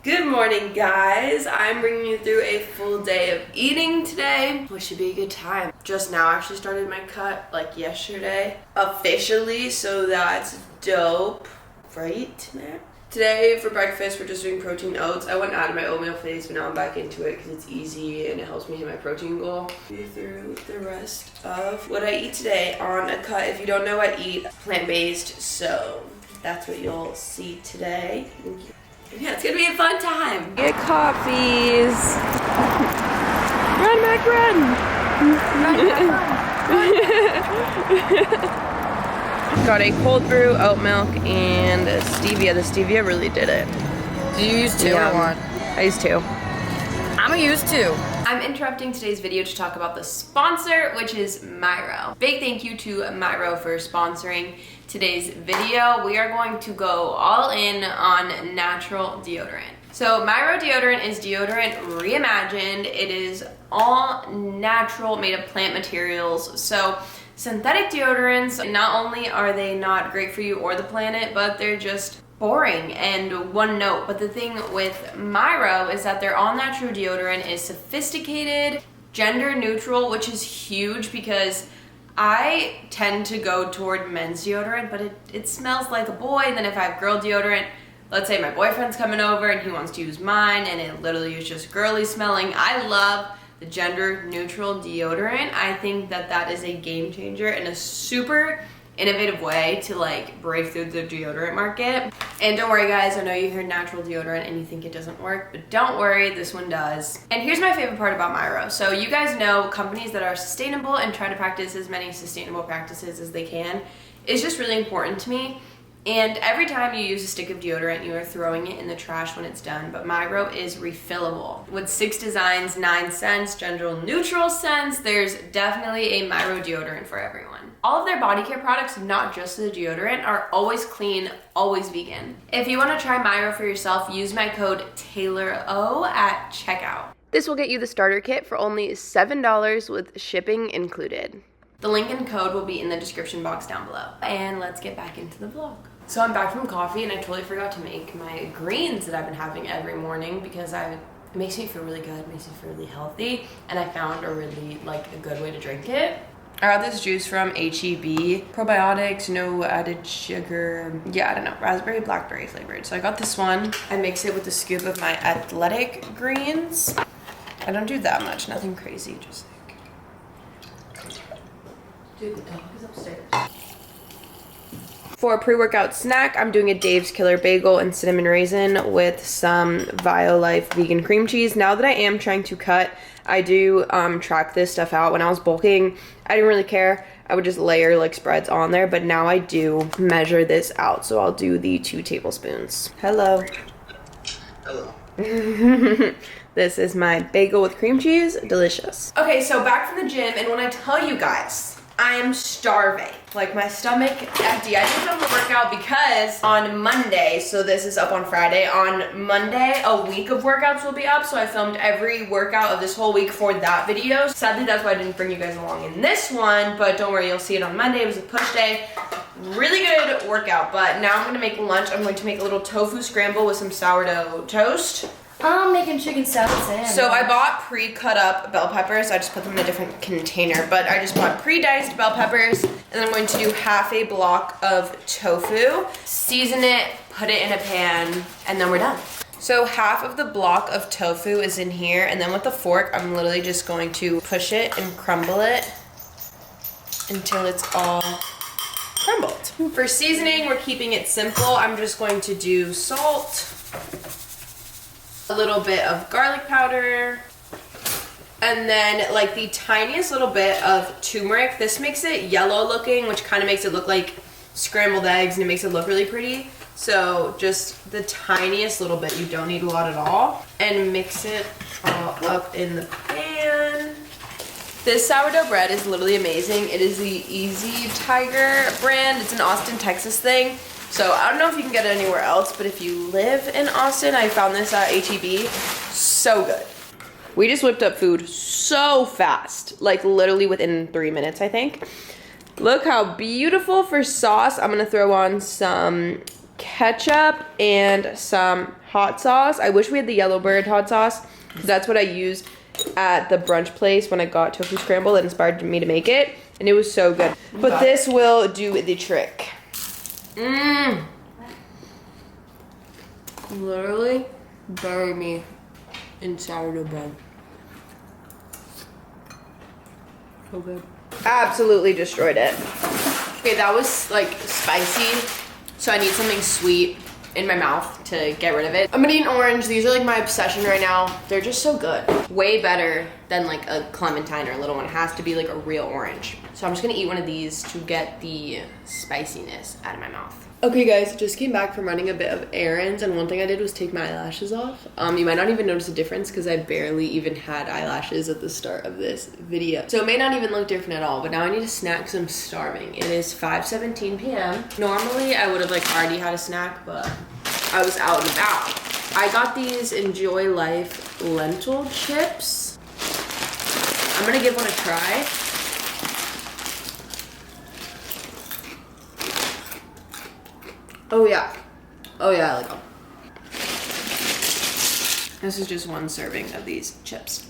Good morning, guys. I'm bringing you through a full day of eating today, which should be a good time. Just now actually started my cut, like yesterday, officially, so that's dope, right? Today for breakfast, we're just doing protein oats. I went out of my oatmeal phase, but now I'm back into it because it's easy and it helps me hit my protein goal. Through the rest of what I eat today on a cut. If you don't know, I eat plant-based, so that's what you'll see today. Yeah, it's gonna be a fun time. Get coffees. Run, Mac, run! Got a cold brew, oat milk, and stevia. The stevia really did it. Do you use two or one? I use two. I'm gonna use two. I'm interrupting today's video to talk about the sponsor, which is Myro. Big thank you to Myro for sponsoring today's video. We are going to go all in on natural deodorant. So Myro deodorant is deodorant reimagined. It is all natural, made of plant materials. So synthetic deodorants, not only are they not great for you or the planet, but they're just boring and one note. But the thing with Myro is that their all natural deodorant is sophisticated, gender neutral, which is huge because I tend to go toward men's deodorant, but it smells like a boy. And then if I have girl deodorant, let's say my boyfriend's coming over and he wants to use mine and it literally is just girly smelling. I love the gender neutral deodorant. I think that that is a game changer and a super innovative way to like break through the deodorant market. And don't worry guys, I know you hear natural deodorant and you think it doesn't work, but don't worry, this one does. And here's my favorite part about Myro. So you guys know companies that are sustainable and try to practice as many sustainable practices as they can is just really important to me. And every time you use a stick of deodorant, you are throwing it in the trash when it's done. But Myro is refillable. With 6 designs, 9 scents, gender neutral scents, there's definitely a Myro deodorant for everyone. All of their body care products, not just the deodorant, are always clean, always vegan. If you want to try Myro for yourself, use my code TaylorO at checkout. This will get you the starter kit for only $7 with shipping included. The link and code will be in the description box down below. And let's get back into the vlog. So I'm back from coffee and I totally forgot to make my greens that I've been having every morning because it makes me feel really good, it makes me feel really healthy, and I found a really a good way to drink it. I got this juice from H-E-B, probiotics, no added sugar, yeah, I don't know, raspberry, blackberry flavored. So I got this one. I mix it with a scoop of my athletic greens. I don't do that much, nothing crazy, just dude, the dog is upstairs. For a pre-workout snack, I'm doing a Dave's Killer Bagel and cinnamon raisin with some Violife vegan cream cheese. Now that I am trying to cut, I do track this stuff out. When I was bulking, I didn't really care. I would just layer like spreads on there, but now I do measure this out. So I'll do the 2 tablespoons. Hello. Hello. This is my bagel with cream cheese. Delicious. Okay, so back from the gym, and when I tell you guys, I am starving. Like my stomach empty. I didn't film the workout because on Monday, so this is up on Friday, on Monday a week of workouts will be up, so I filmed every workout of this whole week for that video. Sadly, that's why I didn't bring you guys along in this one, but don't worry, you'll see it on Monday. It was a push day. Really good workout, but now I'm gonna make lunch. I'm going to make a little tofu scramble with some sourdough toast. I'm making chicken salad sandwich. So I bought pre-cut up bell peppers. I just put them in a different container, but I just bought pre-diced bell peppers, and then I'm going to do half a block of tofu, season it, put it in a pan, and then we're done. So half of the block of tofu is in here, and then with the fork, I'm literally just going to push it and crumble it until it's all crumbled. For seasoning, we're keeping it simple. I'm just going to do salt, a little bit of garlic powder, and then like the tiniest little bit of turmeric. This makes it yellow looking, which kind of makes it look like scrambled eggs, and it makes it look really pretty. So just the tiniest little bit, you don't need a lot at all, and mix it all up in the pan. This sourdough bread is literally amazing. It is the Easy Tiger brand. It's an Austin, Texas thing. So I don't know if you can get it anywhere else, but if you live in Austin, I found this at H-E-B. So good. We just whipped up food so fast, like literally within 3 minutes, I think. Look how beautiful for sauce. I'm gonna throw on some ketchup and some hot sauce. I wish we had the Yellowbird hot sauce, because that's what I used at the brunch place when I got tofu scramble that inspired me to make it, and it was so good. But this will do the trick. Literally bury me in sourdough bread. So good. Absolutely destroyed it. Okay, that was like spicy, so I need something sweet in my mouth to get rid of it. I'm gonna eat an orange. These are like my obsession right now. They're just so good. Way better than like a clementine or a little one. It has to be like a real orange. So I'm just gonna eat one of these to get the spiciness out of my mouth. Okay guys, just came back from running a bit of errands, and one thing I did was take my eyelashes off. You might not even notice a difference because I barely even had eyelashes at the start of this video. So it may not even look different at all, but now I need a snack because I'm starving. It is 5:17 p.m. Normally I would have like already had a snack, but I was out and about. I got these Enjoy Life lentil chips. I'm gonna give one a try. Oh yeah, I like them. This is just one serving of these chips.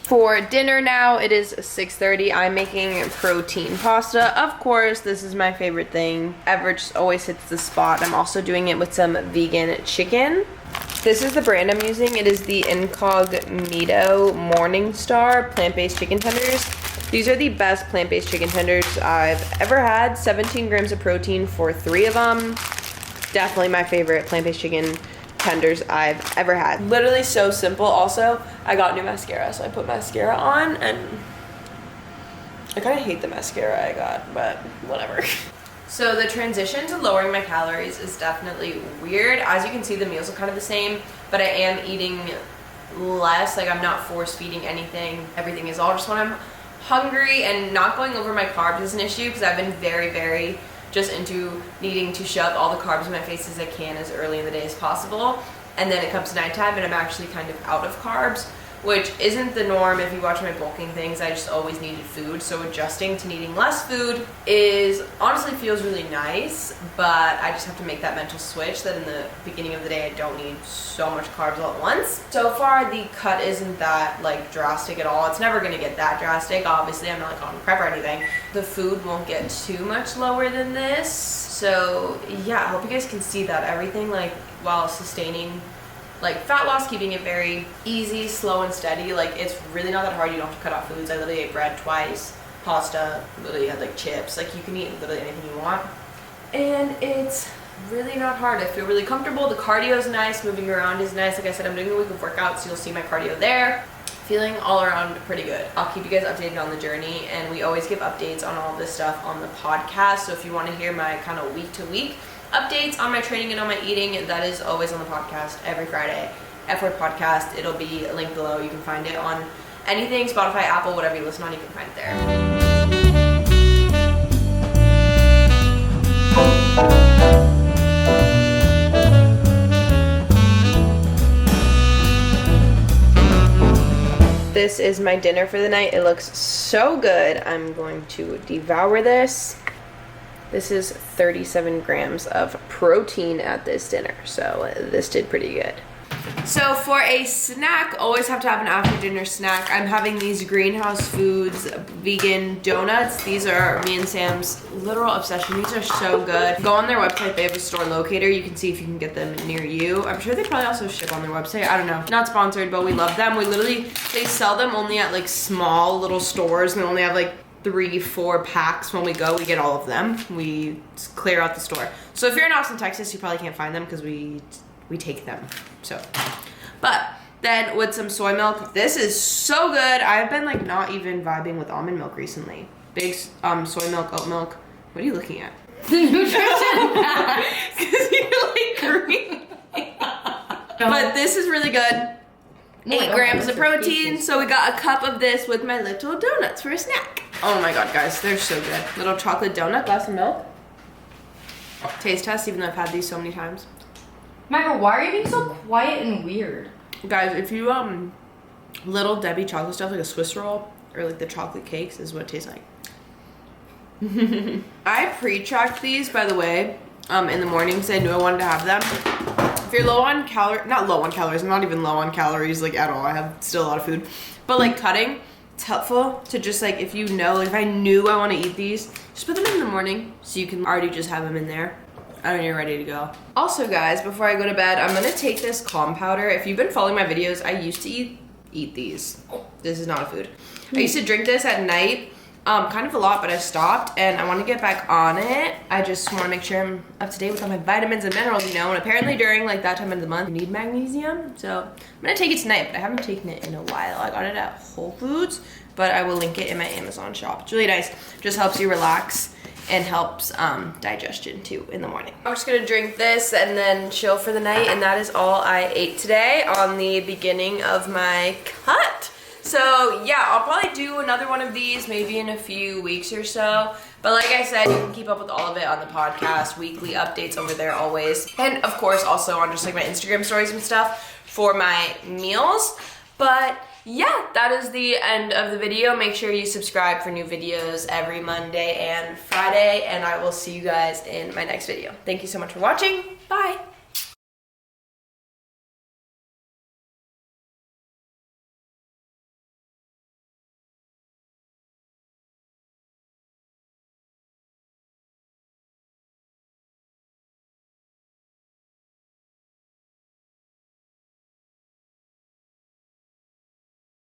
For dinner now, it is 6:30. I'm making protein pasta. Of course, this is my favorite thing ever, just always hits the spot. I'm also doing it with some vegan chicken. This is the brand I'm using. It is the Incognito Morningstar plant-based chicken tenders. These are the best plant-based chicken tenders I've ever had. 17 grams of protein for 3 of them. Definitely my favorite plant-based chicken tenders I've ever had. Literally so simple. Also, I got new mascara, so I put mascara on, and I kind of hate the mascara I got, but whatever. So the transition to lowering my calories is definitely weird. As you can see, the meals are kind of the same, but I am eating less. Like, I'm not force feeding anything. Everything is all just when I'm hungry, and not going over my carbs is an issue because I've been very just into needing to shove all the carbs in my face as I can as early in the day as possible. And then it comes to nighttime and I'm actually kind of out of carbs, which isn't the norm. If you watch my bulking things, I just always needed food. So adjusting to needing less food is honestly feels really nice, but I just have to make that mental switch that in the beginning of the day I don't need so much carbs all at once. So far the cut isn't that like drastic at all. It's never gonna get that drastic. Obviously I'm not like on prep or anything. The food won't get too much lower than this. So yeah, I hope you guys can see that everything like while sustaining like fat loss, keeping it very easy, slow and steady. Like it's really not that hard. You don't have to cut out foods. I literally ate bread twice, pasta, literally had like chips. Like you can eat literally anything you want. And it's really not hard. I feel really comfortable. The cardio is nice, moving around is nice. Like I said, I'm doing a week of workouts, so you'll see my cardio there. Feeling all around pretty good. I'll keep you guys updated on the journey, and we always give updates on all of this stuff on the podcast. So if you want to hear my kind of week to week updates on my training and on my eating, that is always on the podcast every Friday. F-Word Podcast. It'll be linked below. You can find it on anything, Spotify, Apple, whatever you listen on, you can find it there. This is my dinner for the night. It looks so good. I'm going to devour this. This is 37 grams of protein at this dinner, so this did pretty good. So for a snack, always have to have an after dinner snack. I'm having these Greenhouse Foods vegan donuts. These are me and Sam's literal obsession. These are so good. Go on their website. They have a store locator. You can see if you can get them near you. I'm sure they probably also ship on their website. I don't know. Not sponsored, but we love them. They sell them only at like small little stores, and they only have like 3-4 packs. When we go, we get all of them. We clear out the store. So if you're in Austin, Texas, you probably can't find them because we take them. So, but then with some soy milk, this is so good. I've been like not even vibing with almond milk recently. Big soy milk, oat milk. What are you looking at? The nutrition bag. Because you're like green. But this is really good. No, 8 grams of protein. So we got a cup of this with my little donuts for a snack. Oh my god, guys, they're so good. Little chocolate donut, glass of milk. Taste test, even though I've had these so many times. Myro, why are you being so quiet and weird? Guys, if you Little Debbie chocolate stuff, like a Swiss roll or like the chocolate cakes, is what it tastes like. I pre-tracked these, by the way, in the morning because I knew I wanted to have them. If you're low on not low on calories, I'm not even low on calories like at all. I have still a lot of food. But like cutting, it's helpful to just like, if you know, like if I knew I want to eat these, just put them in the morning so you can already just have them in there. And you're ready to go. Also guys, before I go to bed, I'm gonna take this calm powder. If you've been following my videos, I used to eat these. This is not a food. I used to drink this at night. Kind of a lot, but I stopped and I want to get back on it. I just want to make sure I'm up to date with all my vitamins and minerals, you know, and apparently during like that time of the month, you need magnesium. So I'm gonna take it tonight, but I haven't taken it in a while. I got it at Whole Foods, but I will link it in my Amazon shop. It's really nice. Just helps you relax and helps digestion too in the morning. I'm just gonna drink this and then chill for the night, and that is all I ate today on the beginning of my cut. So yeah, I'll probably do another one of these maybe in a few weeks or so. But like I said, you can keep up with all of it on the podcast, weekly updates over there always. And of course also on just like my Instagram stories and stuff for my meals. But yeah, that is the end of the video. Make sure you subscribe for new videos every Monday and Friday, and I will see you guys in my next video. Thank you so much for watching. Bye.